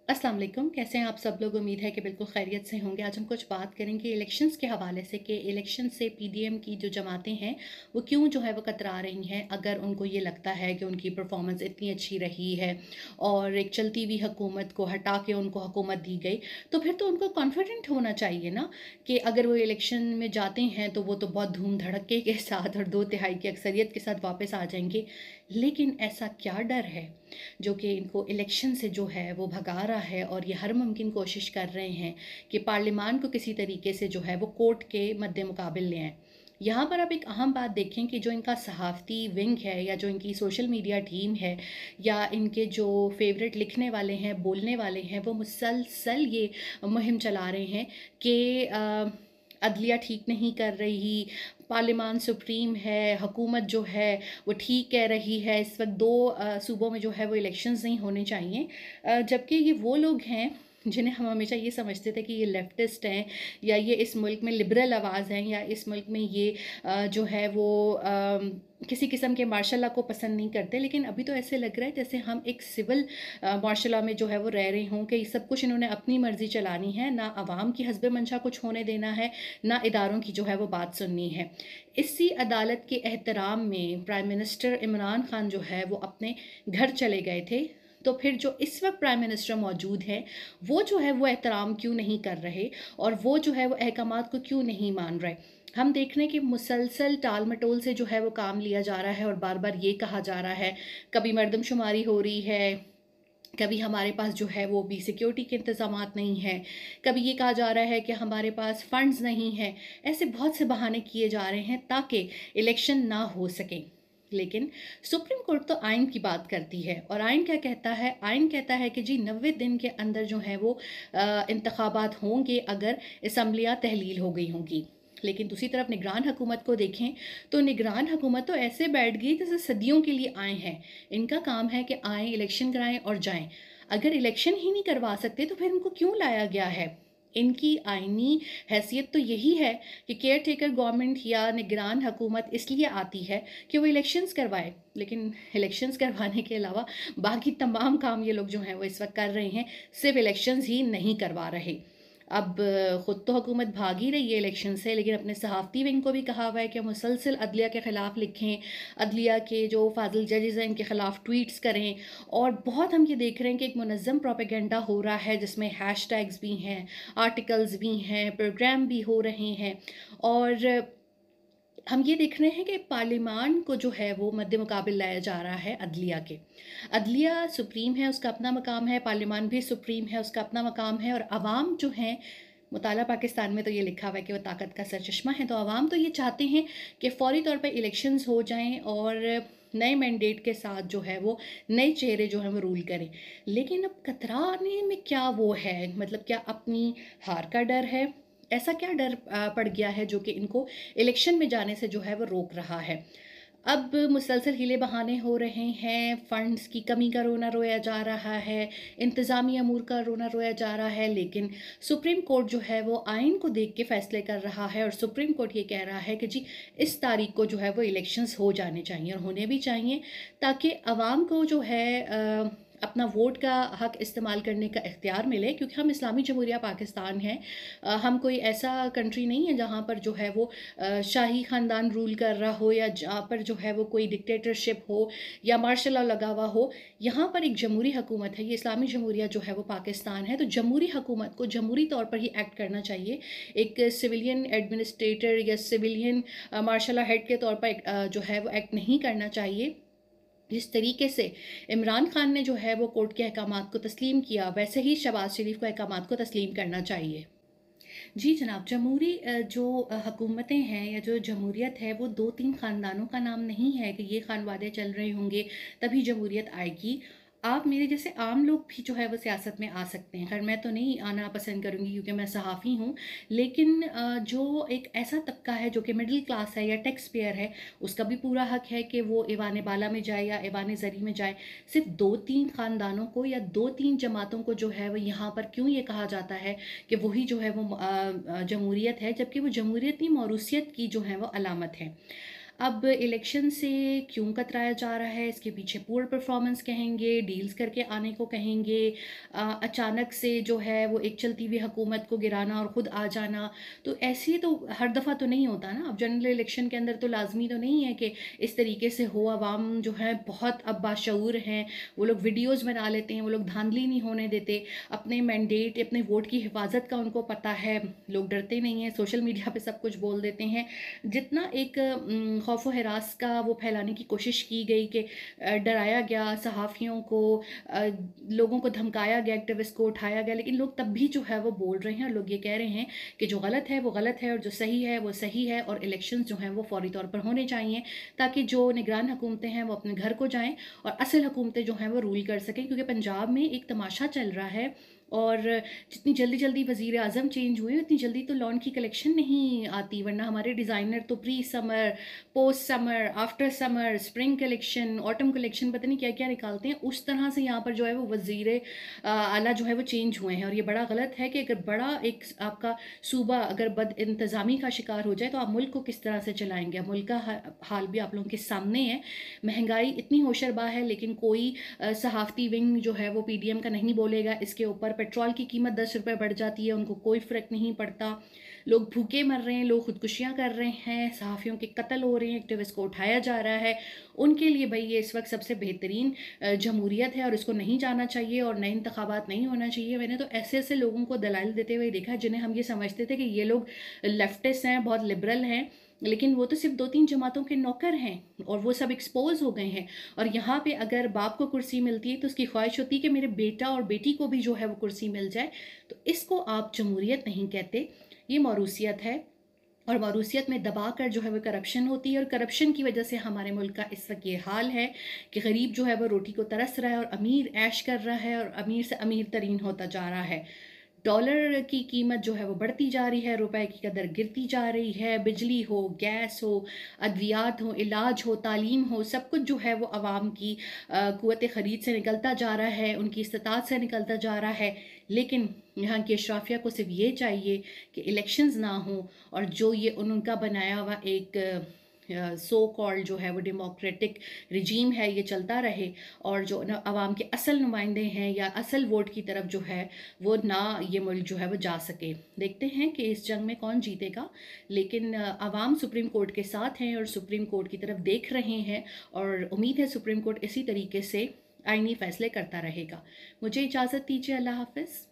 अस्सलाम वालेकुम, कैसे हैं आप सब लोग। उम्मीद है कि बिल्कुल खैरियत से होंगे। आज हम कुछ बात करेंगे इलेक्शंस के हवाले से कि इलेक्शन से पीडीएम की जो जमातें हैं वो क्यों जो है वो कतरा रही हैं। अगर उनको ये लगता है कि उनकी परफॉर्मेंस इतनी अच्छी रही है और एक चलती हुई हुकूमत को हटा के उनको हुकूमत दी गई, तो फिर तो उनको कॉन्फिडेंट होना चाहिए ना कि अगर वो इलेक्शन में जाते हैं तो वो तो बहुत धूम धड़के के साथ और 2/3 की अक्सरियत के साथ वापस आ जाएंगे। लेकिन ऐसा क्या डर है जो कि इनको इलेक्शन से जो है वो भगा रहा है, और ये हर मुमकिन कोशिश कर रहे हैं कि पार्लियामान को किसी तरीके से जो है वो कोर्ट के मद्दे मुकाबिल ले आएँ। यहाँ पर आप एक अहम बात देखें कि जो इनका सहाफ़ती विंग है या जो इनकी सोशल मीडिया टीम है या इनके जो फेवरेट लिखने वाले हैं, बोलने वाले हैं, वो मुसलसल ये मुहिम चला रहे हैं कि अदलिया ठीक नहीं कर रही, पार्लियामान सुप्रीम है, हुकूमत जो है वो ठीक कह रही है। इस वक्त दो सूबों में जो है वो इलेक्शंस नहीं होने चाहिए, जबकि ये वो लोग हैं जिन्हें हम हमेशा ये समझते थे कि ये लेफ्टिस्ट हैं या ये इस मुल्क में लिबरल आवाज़ हैं या इस मुल्क में ये जो है वो किसी किस्म के मार्शल लॉ को पसंद नहीं करते। लेकिन अभी तो ऐसे लग रहा है जैसे हम एक सिविल मार्शल लॉ में जो है वो रह रहे हों कि सब कुछ इन्होंने अपनी मर्ज़ी चलानी है, ना आवाम की हस्ब मंशा कुछ होने देना है, ना इदारों की जो है वो बात सुननी है। इसी अदालत के एहतराम में प्राइम मिनिस्टर इमरान खान जो है वो अपने घर चले गए थे। तो फिर जो इस वक्त प्राइम मिनिस्टर मौजूद हैं वो जो है वो एहतराम क्यों नहीं कर रहे और वो जो है वो अहकामात को क्यों नहीं मान रहे। हम देख रहे हैं कि मुसलसल टाल मटोल से जो है वो काम लिया जा रहा है और बार बार ये कहा जा रहा है, कभी मरदमशुमारी हो रही है, कभी हमारे पास जो है वो भी सिक्योरिटी के इंतज़ामात नहीं हैं, कभी ये कहा जा रहा है कि हमारे पास फंड्स नहीं हैं। ऐसे बहुत से बहाने किए जा रहे हैं ताकि इलेक्शन ना हो सके। लेकिन सुप्रीम कोर्ट तो आइन की बात करती है, और आइन क्या कहता है? आइन कहता है कि जी 90 दिन के अंदर जो है वो इंतखाबात होंगे अगर असम्बलियाँ तहलील हो गई होंगी। लेकिन दूसरी तरफ निगरान हुकूमत को देखें तो निगरान हुकूमत तो ऐसे बैठ गई जैसे सदियों के लिए आए हैं। इनका काम है कि आएँ, इलेक्शन कराएं और जाएं। अगर इलेक्शन ही नहीं करवा सकते तो फिर इनको क्यों लाया गया है? इनकी आइनी हैसियत तो यही है कि केयर टेकर गवर्नमेंट या निगरान हुकूमत इसलिए आती है कि वो इलेक्शंस करवाए। लेकिन इलेक्शंस करवाने के अलावा बाकी तमाम काम ये लोग जो हैं वो इस वक्त कर रहे हैं, सिर्फ इलेक्शंस ही नहीं करवा रहे। अब ख़ुद तो हुकूमत भाग ही रही है इलेक्शन से, लेकिन अपने सहाफ़ती विंग को भी कहा हुआ है कि मुसलसल अदलिया के ख़िलाफ़ लिखें, अदलिया के जो फाजिल जजेज़ हैं इनके ख़िलाफ़ ट्वीट्स करें। और बहुत हम ये देख रहे हैं कि एक मुनज़्ज़म प्रोपेगेंडा हो रहा है जिसमें हैशटैग्स भी हैं, आर्टिकल्स भी हैं, प्रोग्राम भी हो रहे हैं। और हम ये देख रहे हैं कि पार्लियामान को जो है वो मद्दे मुकाबिल लाया जा रहा है अदलिया के। अदलिया सुप्रीम है, उसका अपना मकाम है, पार्लियामान भी सुप्रीम है, उसका अपना मकाम है। और अवाम जो हैं, मुताला पाकिस्तान में तो ये लिखा हुआ है कि वो ताकत का सरचश्मा है, तो अवाम तो ये चाहते हैं कि फ़ौरी तौर पे इलेक्शंस हो जाएं और नए मैंडेट के साथ जो है वो नए चेहरे जो हैं वो रूल करें। लेकिन अब कतराने में क्या वो है, मतलब क्या अपनी हार का डर है? ऐसा क्या डर पड़ गया है जो कि इनको इलेक्शन में जाने से जो है वो रोक रहा है? अब मुसलसल हीले बहाने हो रहे हैं, फंड्स की कमी का रोना रोया जा रहा है, इंतज़ामी अमूर का रोना रोया जा रहा है। लेकिन सुप्रीम कोर्ट जो है वो आइन को देख के फ़ैसले कर रहा है, और सुप्रीम कोर्ट ये कह रहा है कि जी इस तारीख को जो है वो इलेक्शंस हो जाने चाहिए और होने भी चाहिए, ताकि आवाम को जो है अपना वोट का हक़ इस्तेमाल करने का इख्तियार मिले। क्योंकि हम इस्लामी जमहूरिया पाकिस्तान हैं, हम कोई ऐसा कंट्री नहीं है जहाँ पर जो है वो शाही ख़ानदान रूल कर रहा हो या जहाँ पर जो है वो कोई डिक्टेटरशिप हो या मार्शल लॉ लगा हुआ हो। यहाँ पर एक जमहूरी हुकूमत है, ये इस्लामी जमहूरिया जो है वो पाकिस्तान है। तो जमहूरी हुकूमत को जमहूरी तौर पर ही एक्ट करना चाहिए। एक सिविलियन एडमिनिस्ट्रेटर या सिविलियन मार्शल लॉ हेड के तौर पर जो है वो एक्ट नहीं करना चाहिए। जिस तरीके से इमरान खान ने जो है वो कोर्ट के अहकामात को तस्लीम किया, वैसे ही शहबाज शरीफ को अहकामात को तस्लीम करना चाहिए। जी जनाब, जमहूरी जो हुकूमतें हैं या जो जमहूरियत है वो 2-3 ख़ानदानों का नाम नहीं है कि ये ख़ानवादे चल रहे होंगे तभी जमहूरियत आएगी। आप मेरे जैसे आम लोग भी जो है वो सियासत में आ सकते हैं। खैर मैं तो नहीं आना पसंद करूँगी क्योंकि मैं सहाफ़ी हूँ, लेकिन जो एक ऐसा तबका है जो कि मिडिल क्लास है या टैक्स पेयर है, उसका भी पूरा हक है कि वो ऐवान बाला में जाए या ऐवान ज़री में जाए। सिर्फ 2-3 ख़ानदानों को या 2-3 जमातों को जो है वो यहाँ पर क्यों ये कहा जाता है कि वही जो है वो जमहूरियत है, जबकि वो जमहूरियत नहीं, मौरूसियत की जो है वो अलामत है। अब इलेक्शन से क्यों कतराया जा रहा है, इसके पीछे पुअर परफॉर्मेंस कहेंगे, डील्स करके आने को कहेंगे, अचानक से जो है वो एक चलती हुई हुकूमत को गिराना और ख़ुद आ जाना। तो ऐसे तो हर दफ़ा तो नहीं होता ना। अब जनरल इलेक्शन के अंदर तो लाजमी तो नहीं है कि इस तरीके से हो। अवाम जो है बहुत अब बाशऊर हैं, वो लोग वीडियोज़ बना लेते हैं, वो लोग धांधली नहीं होने देते, अपने मैंडेट अपने वोट की हिफाजत का उनको पता है, लोग डरते नहीं हैं, सोशल मीडिया पे सब कुछ बोल देते हैं। जितना एक खौफ व हरास का वो फैलाने की कोशिश की गई कि डराया गया सहाफ़ियों को, लोगों को धमकाया गया, एक्टिविस्ट को उठाया गया, लेकिन लोग तब भी जो है वो बोल रहे हैं और लोग ये कह रहे हैं कि जो गलत है वो गलत है और जो सही है वो सही है, और इलेक्शंस जो हैं वो फ़ौरी तौर पर होने चाहिए ताकि जो निगरान हुकूमतें हैं वो अपने घर को जाएँ और असल हुकूमतें जो हैं वो रूल कर सकें। क्योंकि पंजाब में एक तमाशा चल रहा है, और जितनी जल्दी जल्दी वज़ीर आज़म चेंज हुए उतनी जल्दी तो लॉन की कलेक्शन नहीं आती, वरना हमारे डिज़ाइनर तो pre summer, post summer, after summer, spring collection, autumn collection, पता नहीं क्या क्या निकालते हैं। उस तरह से यहाँ पर जो है वो वज़ीर आला जो है वो चेंज हुए हैं, और ये बड़ा गलत है कि अगर बड़ा एक आपका सूबा अगर बद इंतज़ामी का शिकार हो जाए तो आप मुल्क को किस तरह से चलाएंगे। अब मुल्क का हाल भी आप लोगों के सामने है, महंगाई इतनी होशरबा है, लेकिन कोई सहाफ़ती विंग जो है वो PDM का नहीं बोलेगा इसके ऊपर। पेट्रोल की कीमत 10 रुपये बढ़ जाती है, उनको कोई फ़र्क नहीं पड़ता। लोग भूखे मर रहे हैं, लोग खुदकुशियाँ कर रहे हैं, सहाफ़ियों के कत्ल हो रहे हैं, एक्टिविस्ट को उठाया जा रहा है। उनके लिए भई ये इस वक्त सबसे बेहतरीन जमहूरियत है और इसको नहीं जाना चाहिए और नए इंतखाबात नहीं होना चाहिए। मैंने तो ऐसे ऐसे लोगों को दलाइल देते हुए देखा है जिन्हें हम ये समझते थे कि ये लोग लेफ्टिस्ट हैं, बहुत लिबरल हैं, लेकिन वो तो सिर्फ 2-3 जमातों के नौकर हैं और वो सब एक्सपोज हो गए हैं। और यहाँ पे अगर बाप को कुर्सी मिलती है तो उसकी ख्वाहिश होती है कि मेरे बेटा और बेटी को भी जो है वो कुर्सी मिल जाए। तो इसको आप जमहूरियत नहीं कहते, ये मौरूसियत है। और मौरूसियत में दबा कर जो है वो करप्शन होती है, और करप्शन की वजह से हमारे मुल्क का इस वक्त ये हाल है कि गरीब जो है वो रोटी को तरस रहा है और अमीर ऐश कर रहा है और अमीर से अमीर तरीन होता जा रहा है। डॉलर की कीमत जो है वो बढ़ती जा रही है, रुपए की कदर गिरती जा रही है, बिजली हो, गैस हो, अद्वियात हो, इलाज हो, तालीम हो, सब कुछ जो है वो आवाम की क़ुव्वत ख़रीद से निकलता जा रहा है, उनकी इस्तात से निकलता जा रहा है। लेकिन यहाँ की अशराफिया को सिर्फ ये चाहिए कि इलेक्शंस ना हो और जो ये उनका बनाया हुआ एक सो कॉल्ड जो है वो डेमोक्रेटिक रिजीम है ये चलता रहे, और जो न आवाम के असल नुमाइंदे हैं या असल वोट की तरफ जो है वो ना ये मुल्क जो है वो जा सके। देखते हैं कि इस जंग में कौन जीतेगा, लेकिन आवाम सुप्रीम कोर्ट के साथ हैं और सुप्रीम कोर्ट की तरफ देख रहे हैं, और उम्मीद है सुप्रीम कोर्ट इसी तरीके से आईनी फ़ैसले करता रहेगा। मुझे इजाज़त दीजिए, अल्लाह हाफ़िज़।